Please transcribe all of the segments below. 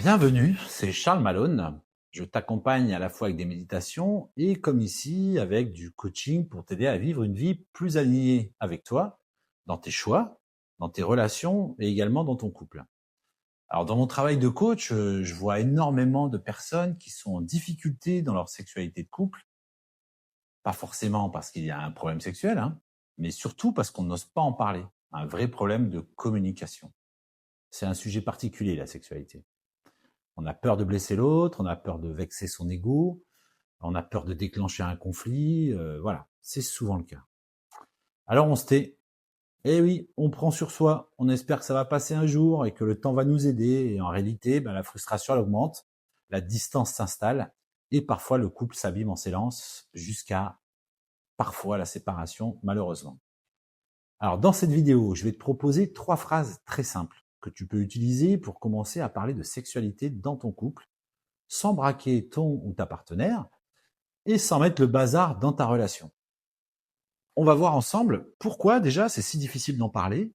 Bienvenue, c'est Charles Malone. Je t'accompagne à la fois avec des méditations et comme ici avec du coaching pour t'aider à vivre une vie plus alignée avec toi, dans tes choix, dans tes relations et également dans ton couple. Alors dans mon travail de coach, je vois énormément de personnes qui sont en difficulté dans leur sexualité de couple, pas forcément parce qu'il y a un problème sexuel, mais surtout parce qu'on n'ose pas en parler, un vrai problème de communication. C'est un sujet particulier, la sexualité. On a peur de blesser l'autre, on a peur de vexer son ego, on a peur de déclencher un conflit, voilà, c'est souvent le cas. Alors on se tait. Eh oui, on prend sur soi, on espère que ça va passer un jour et que le temps va nous aider. Et en réalité, la frustration elle augmente, la distance s'installe et parfois le couple s'abîme en silence jusqu'à parfois la séparation, malheureusement. Alors dans cette vidéo, je vais te proposer 3 phrases très simples que tu peux utiliser pour commencer à parler de sexualité dans ton couple sans braquer ton ou ta partenaire et sans mettre le bazar dans ta relation. On va voir ensemble pourquoi déjà c'est si difficile d'en parler,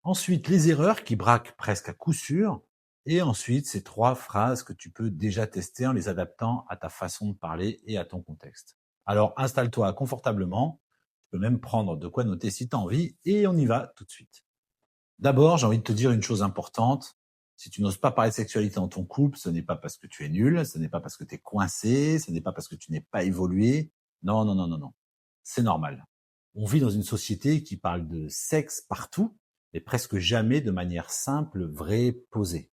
ensuite les erreurs qui braquent presque à coup sûr, et ensuite ces 3 phrases que tu peux déjà tester en les adaptant à ta façon de parler et à ton contexte. Alors installe-toi confortablement, tu peux même prendre de quoi noter si tu as envie, et on y va tout de suite. D'abord, j'ai envie de te dire une chose importante. Si tu n'oses pas parler de sexualité dans ton couple, ce n'est pas parce que tu es nul, ce n'est pas parce que tu es coincé, ce n'est pas parce que tu n'es pas évolué. Non, non, non, non, non. C'est normal. On vit dans une société qui parle de sexe partout, mais presque jamais de manière simple, vraie, posée.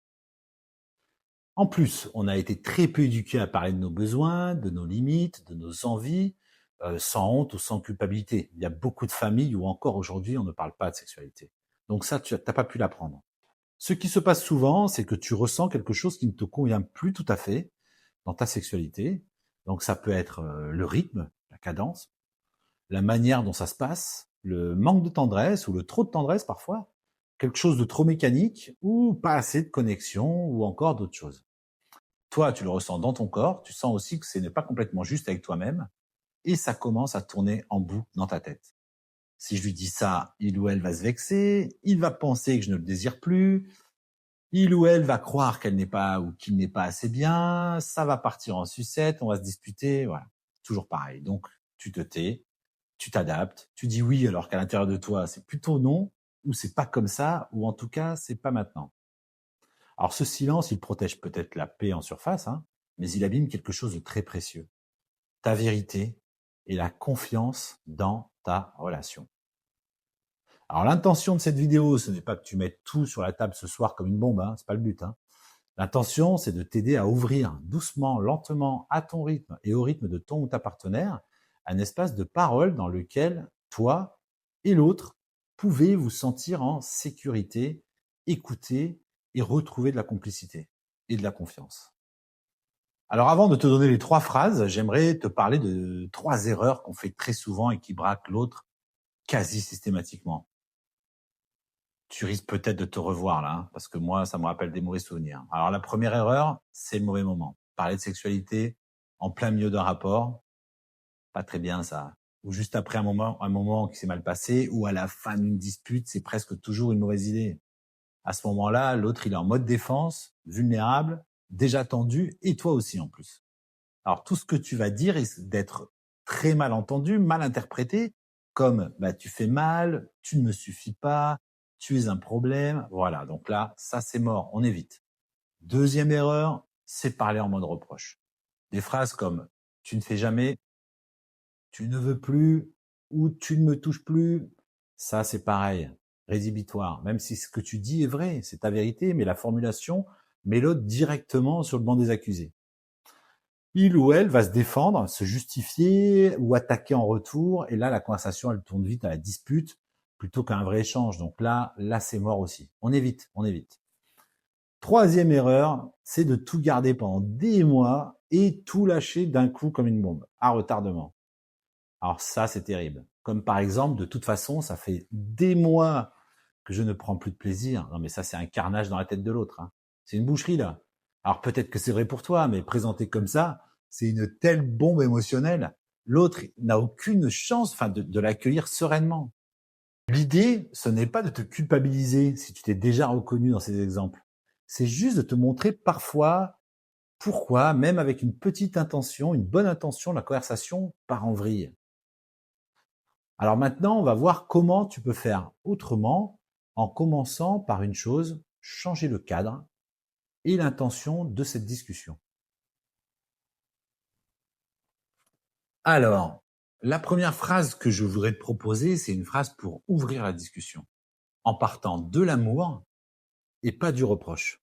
En plus, on a été très peu éduqués à parler de nos besoins, de nos limites, de nos envies, sans honte ou sans culpabilité. Il y a beaucoup de familles où encore aujourd'hui on ne parle pas de sexualité. Donc ça, tu n'as pas pu l'apprendre. Ce qui se passe souvent, c'est que tu ressens quelque chose qui ne te convient plus tout à fait dans ta sexualité. Donc ça peut être le rythme, la cadence, la manière dont ça se passe, le manque de tendresse ou le trop de tendresse parfois, quelque chose de trop mécanique ou pas assez de connexion ou encore d'autres choses. Toi, tu le ressens dans ton corps, tu sens aussi que ce n'est pas complètement juste avec toi-même et ça commence à tourner en bout dans ta tête. Si je lui dis ça, il ou elle va se vexer, il va penser que je ne le désire plus, il ou elle va croire qu'elle n'est pas ou qu'il n'est pas assez bien, ça va partir en sucette, on va se disputer, voilà. Toujours pareil. Donc, tu te tais, tu t'adaptes, tu dis oui alors qu'à l'intérieur de toi, c'est plutôt non, ou c'est pas comme ça, ou en tout cas, c'est pas maintenant. Alors, ce silence, il protège peut-être la paix en surface, mais il abîme quelque chose de très précieux. Ta vérité et la confiance dans ta relation. Alors, l'intention de cette vidéo, ce n'est pas que tu mettes tout sur la table ce soir comme une bombe, c'est pas le but, L'intention, c'est de t'aider à ouvrir doucement, lentement, à ton rythme et au rythme de ton ou ta partenaire, un espace de parole dans lequel toi et l'autre pouvez vous sentir en sécurité, écouter et retrouver de la complicité et de la confiance. Alors avant de te donner les 3 phrases, j'aimerais te parler de 3 erreurs qu'on fait très souvent et qui braquent l'autre quasi systématiquement. Tu risques peut-être de te revoir là, parce que moi, ça me rappelle des mauvais souvenirs. Alors la première erreur, c'est le mauvais moment. Parler de sexualité en plein milieu d'un rapport, pas très bien ça. Ou juste après un moment qui s'est mal passé, ou à la fin d'une dispute, c'est presque toujours une mauvaise idée. À ce moment-là, l'autre, il est en mode défense, vulnérable, déjà tendu, et toi aussi en plus. Alors tout ce que tu vas dire risque d'être très mal entendu, mal interprété, comme tu fais mal, tu ne me suffis pas, tu es un problème. Voilà, donc là, ça c'est mort, on évite. Deuxième erreur, c'est parler en mode reproche. Des phrases comme tu ne fais jamais, tu ne veux plus ou tu ne me touches plus, ça c'est pareil, rédhibitoire. Même si ce que tu dis est vrai, c'est ta vérité, mais la formulation met l'autre directement sur le banc des accusés. Il ou elle va se défendre, se justifier ou attaquer en retour. Et là, la conversation, elle tourne vite à la dispute plutôt qu'à un vrai échange. Donc là, c'est mort aussi. On évite, on évite. Troisième erreur, c'est de tout garder pendant des mois et tout lâcher d'un coup comme une bombe, à retardement. Alors ça, c'est terrible. Comme par exemple, de toute façon, ça fait des mois que je ne prends plus de plaisir. Non mais ça, c'est un carnage dans la tête de l'autre. C'est une boucherie là. Alors peut-être que c'est vrai pour toi, mais présenté comme ça, c'est une telle bombe émotionnelle. L'autre n'a aucune chance de l'accueillir sereinement. L'idée, ce n'est pas de te culpabiliser si tu t'es déjà reconnu dans ces exemples, C'est juste de te montrer parfois pourquoi, même avec une petite intention, une bonne intention, la conversation part en vrille. Alors maintenant, on va voir comment tu peux faire autrement en commençant par une chose, changer le cadre et l'intention de cette discussion. Alors, la première phrase que je voudrais te proposer, c'est une phrase pour ouvrir la discussion, en partant de l'amour et pas du reproche.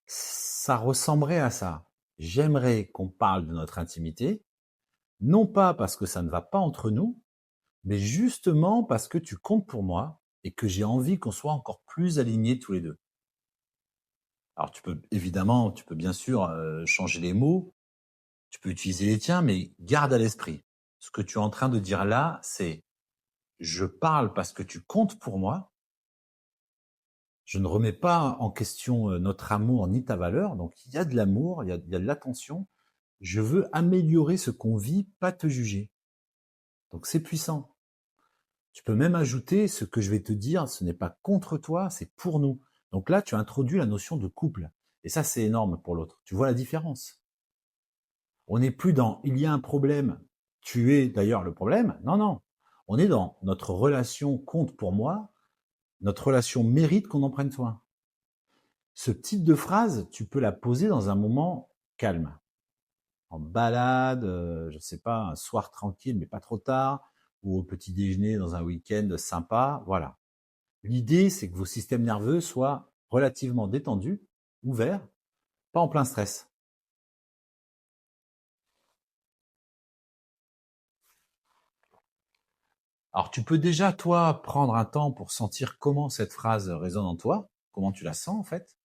Ça ressemblerait à ça. J'aimerais qu'on parle de notre intimité, non pas parce que ça ne va pas entre nous, mais justement parce que tu comptes pour moi et que j'ai envie qu'on soit encore plus alignés tous les deux. Alors tu peux bien sûr changer les mots, tu peux utiliser les tiens, mais garde à l'esprit. Ce que tu es en train de dire là, c'est je parle parce que tu comptes pour moi. Je ne remets pas en question notre amour ni ta valeur. Donc il y a de l'amour, il y a de l'attention. Je veux améliorer ce qu'on vit, pas te juger. Donc c'est puissant. Tu peux même ajouter ce que je vais te dire, ce n'est pas contre toi, c'est pour nous. Donc là, tu as introduit la notion de couple. Et ça, c'est énorme pour l'autre. Tu vois la différence? On n'est plus dans il y a un problème, tu es d'ailleurs le problème. Non, non. On est dans notre relation compte pour moi, notre relation mérite qu'on en prenne soin. Ce type de phrase, tu peux la poser dans un moment calme. En balade, je ne sais pas, un soir tranquille, mais pas trop tard, ou au petit déjeuner dans un week-end sympa, voilà. L'idée, c'est que vos systèmes nerveux soient relativement détendus, ouverts, pas en plein stress. Alors, tu peux déjà, toi, prendre un temps pour sentir comment cette phrase résonne en toi, comment tu la sens en fait.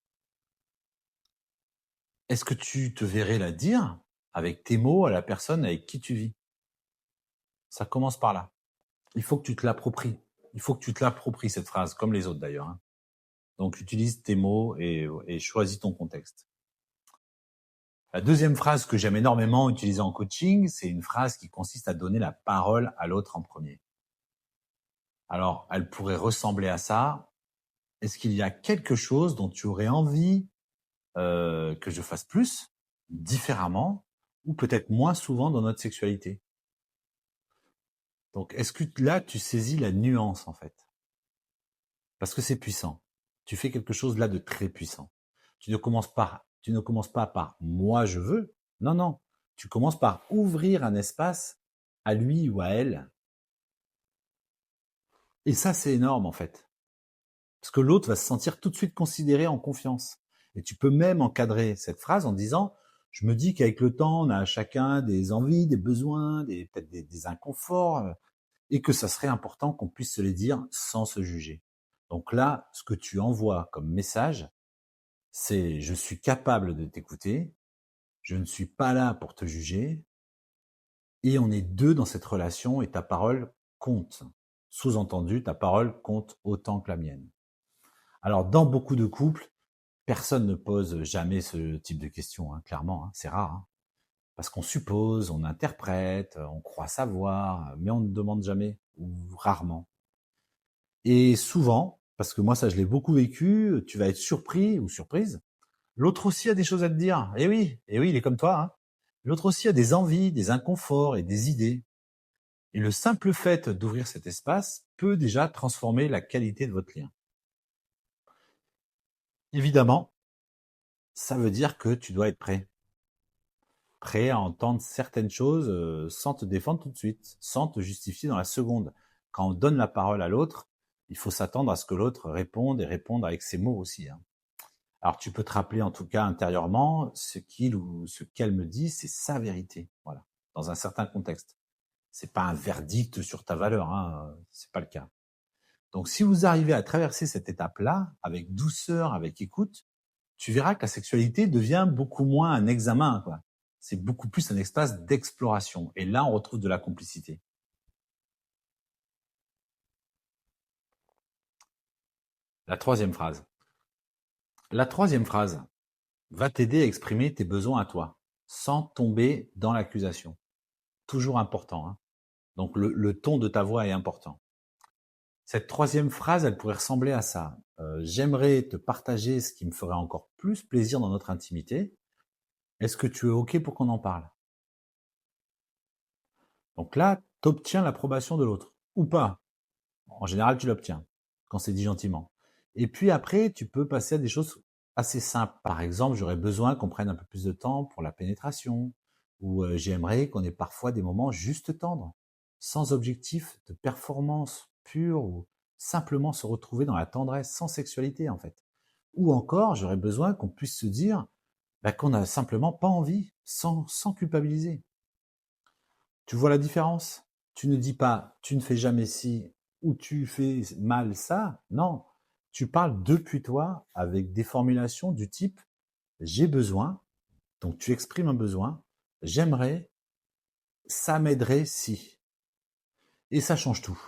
Est-ce que tu te verrais la dire avec tes mots à la personne avec qui tu vis? Ça commence par là. Il faut que tu te l'appropries. Il faut que tu te l'appropries cette phrase, comme les autres d'ailleurs, hein. Donc, utilise tes mots et choisis ton contexte. La deuxième phrase que j'aime énormément utiliser en coaching, c'est une phrase qui consiste à donner la parole à l'autre en premier. Alors, elle pourrait ressembler à ça. Est-ce qu'il y a quelque chose dont tu aurais envie que je fasse plus, différemment, ou peut-être moins souvent dans notre sexualité? Donc, est-ce que là, tu saisis la nuance, en fait? Parce que c'est puissant. Tu fais quelque chose là de très puissant. Tu ne commences pas par moi je veux. Non, non. Tu commences par ouvrir un espace à lui ou à elle. Et ça, c'est énorme, en fait. Parce que l'autre va se sentir tout de suite considéré en confiance. Et tu peux même encadrer cette phrase en disant, je me dis qu'avec le temps, on a chacun des envies, des besoins, peut-être des inconforts, et que ça serait important qu'on puisse se les dire sans se juger. Donc là, ce que tu envoies comme message, c'est je suis capable de t'écouter, je ne suis pas là pour te juger, et on est deux dans cette relation et ta parole compte. Sous-entendu, ta parole compte autant que la mienne. Alors, dans beaucoup de couples, personne ne pose jamais ce type de questions, hein, clairement, hein, c'est rare. Hein, parce qu'on suppose, on interprète, on croit savoir, mais on ne demande jamais, ou rarement. Et souvent, parce que moi ça je l'ai beaucoup vécu, tu vas être surpris ou surprise. L'autre aussi a des choses à te dire. Et oui, il est comme toi. Hein. L'autre aussi a des envies, des inconforts et des idées. Et le simple fait d'ouvrir cet espace peut déjà transformer la qualité de votre lien. Évidemment, ça veut dire que tu dois être prêt. Prêt à entendre certaines choses sans te défendre tout de suite, sans te justifier dans la seconde. Quand on donne la parole à l'autre, il faut s'attendre à ce que l'autre réponde et réponde avec ses mots aussi. Hein. Alors tu peux te rappeler en tout cas intérieurement ce qu'il ou ce qu'elle me dit, c'est sa vérité, voilà, dans un certain contexte. C'est pas un verdict sur ta valeur, hein, c'est pas le cas. Donc si vous arrivez à traverser cette étape-là avec douceur, avec écoute, tu verras que la sexualité devient beaucoup moins un examen, quoi. C'est beaucoup plus un espace d'exploration. Et là, on retrouve de la complicité. La troisième phrase. La troisième phrase va t'aider à exprimer tes besoins à toi, sans tomber dans l'accusation. Toujours important. Hein. Donc le ton de ta voix est important. Cette troisième phrase, elle pourrait ressembler à ça. j'aimerais te partager ce qui me ferait encore plus plaisir dans notre intimité. Est-ce que tu es OK pour qu'on en parle? Donc là, tu obtiens l'approbation de l'autre. Ou pas. En général, tu l'obtiens quand c'est dit gentiment. Et puis après, tu peux passer à des choses assez simples. Par exemple, j'aurais besoin qu'on prenne un peu plus de temps pour la pénétration, ou j'aimerais qu'on ait parfois des moments juste tendres, sans objectif de performance pure, ou simplement se retrouver dans la tendresse, sans sexualité en fait. Ou encore, j'aurais besoin qu'on puisse se dire qu'on n'a simplement pas envie, sans culpabiliser. Tu vois la différence? Tu ne dis pas tu ne fais jamais ci ou tu fais mal ça. Non, tu parles depuis toi avec des formulations du type j'ai besoin, donc tu exprimes un besoin, j'aimerais, ça m'aiderait si. Et ça change tout.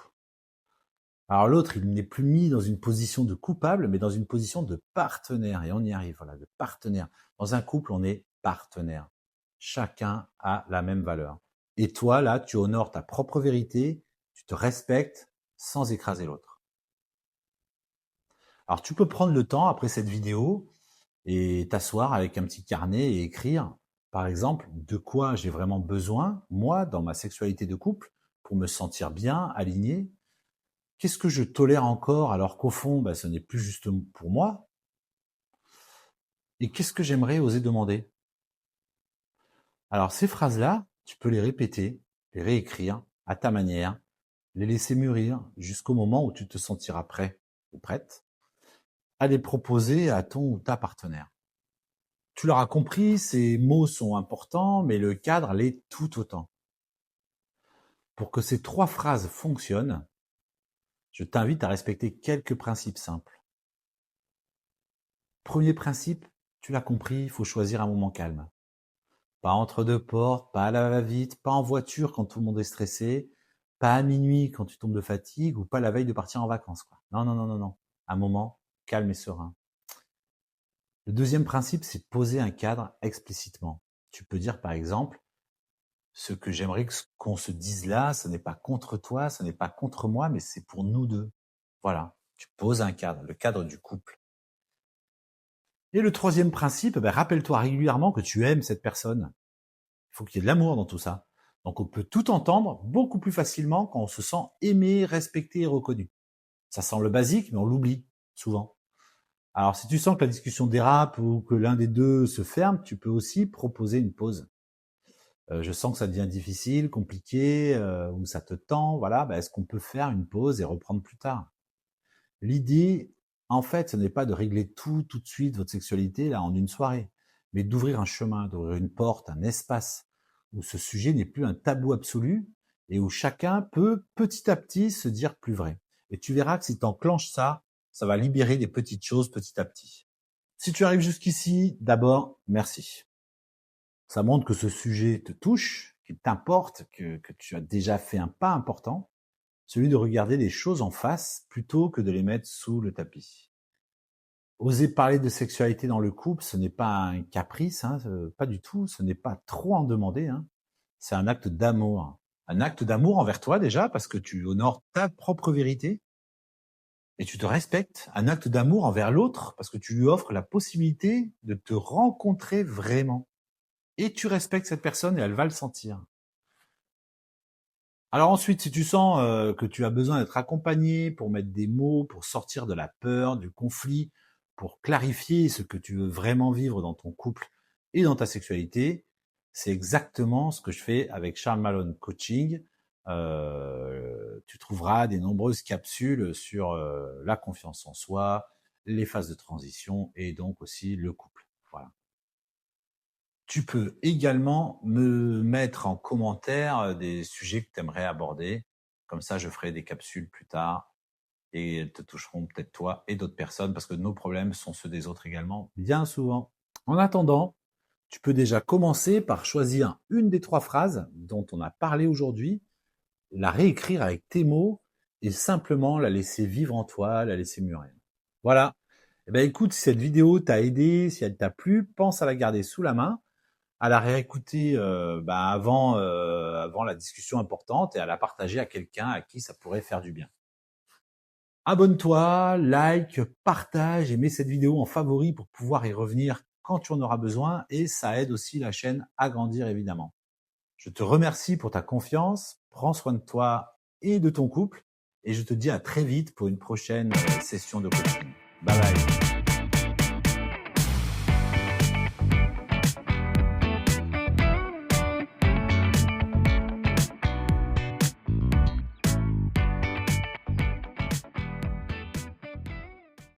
Alors l'autre, il n'est plus mis dans une position de coupable, mais dans une position de partenaire. Et on y arrive, voilà, de partenaire. Dans un couple, on est partenaire. Chacun a la même valeur. Et toi, là, tu honores ta propre vérité, tu te respectes sans écraser l'autre. Alors tu peux prendre le temps après cette vidéo et t'asseoir avec un petit carnet et écrire, par exemple, de quoi j'ai vraiment besoin, moi, dans ma sexualité de couple, pour me sentir bien, aligné. Qu'est-ce que je tolère encore alors qu'au fond, ce n'est plus juste pour moi? Et qu'est-ce que j'aimerais oser demander? Alors ces phrases-là, tu peux les répéter, les réécrire à ta manière, les laisser mûrir jusqu'au moment où tu te sentiras prêt ou prête à les proposer à ton ou ta partenaire. Tu l'auras compris, ces mots sont importants, mais le cadre l'est tout autant. Pour que ces 3 phrases fonctionnent, je t'invite à respecter quelques principes simples. Premier principe, tu l'as compris, il faut choisir un moment calme. Pas entre deux portes, pas à la va-vite, pas en voiture quand tout le monde est stressé, pas à minuit quand tu tombes de fatigue ou pas la veille de partir en vacances. Non, non, non, non, non. Un moment calme et serein. Le deuxième principe, c'est poser un cadre explicitement. Tu peux dire par exemple, ce que j'aimerais qu'on se dise là, ce n'est pas contre toi, ce n'est pas contre moi, mais c'est pour nous deux. Voilà, tu poses un cadre, le cadre du couple. Et le troisième principe, rappelle-toi régulièrement que tu aimes cette personne. Il faut qu'il y ait de l'amour dans tout ça. Donc on peut tout entendre beaucoup plus facilement quand on se sent aimé, respecté et reconnu. Ça semble basique, mais on l'oublie souvent. Alors si tu sens que la discussion dérape ou que l'un des deux se ferme, tu peux aussi proposer une pause. Je sens que ça devient difficile, compliqué, ou ça te tend, voilà, est-ce qu'on peut faire une pause et reprendre plus tard? L'idée, en fait, ce n'est pas de régler tout de suite, votre sexualité, là, en une soirée, mais d'ouvrir un chemin, d'ouvrir une porte, un espace, où ce sujet n'est plus un tabou absolu et où chacun peut petit à petit se dire plus vrai. Et tu verras que si tu enclenches ça, ça va libérer des petites choses petit à petit. Si tu arrives jusqu'ici, d'abord, merci. Ça montre que ce sujet te touche, qu'il t'importe, que tu as déjà fait un pas important, celui de regarder les choses en face plutôt que de les mettre sous le tapis. Oser parler de sexualité dans le couple, ce n'est pas un caprice, pas du tout, ce n'est pas trop en demander, c'est un acte d'amour. Un acte d'amour envers toi déjà, parce que tu honores ta propre vérité et tu te respectes. Un acte d'amour envers l'autre, parce que tu lui offres la possibilité de te rencontrer vraiment. Et tu respectes cette personne et elle va le sentir. Alors ensuite, si tu sens que tu as besoin d'être accompagné pour mettre des mots, pour sortir de la peur, du conflit, pour clarifier ce que tu veux vraiment vivre dans ton couple et dans ta sexualité, c'est exactement ce que je fais avec Charles Malone Coaching. Tu trouveras des nombreuses capsules sur la confiance en soi, les phases de transition et donc aussi le couple. Voilà. Tu peux également me mettre en commentaire des sujets que tu aimerais aborder. Comme ça, je ferai des capsules plus tard et elles te toucheront peut-être toi et d'autres personnes parce que nos problèmes sont ceux des autres également, bien souvent. En attendant, tu peux déjà commencer par choisir une des 3 phrases dont on a parlé aujourd'hui, la réécrire avec tes mots et simplement la laisser vivre en toi, la laisser mûrir. Voilà. Écoute, si cette vidéo t'a aidé, si elle t'a plu, pense à la garder sous la main, à la réécouter avant la discussion importante et à la partager à quelqu'un à qui ça pourrait faire du bien. Abonne-toi, like, partage et mets cette vidéo en favori pour pouvoir y revenir quand tu en auras besoin et ça aide aussi la chaîne à grandir évidemment. Je te remercie pour ta confiance, prends soin de toi et de ton couple et je te dis à très vite pour une prochaine session de coaching. Bye bye.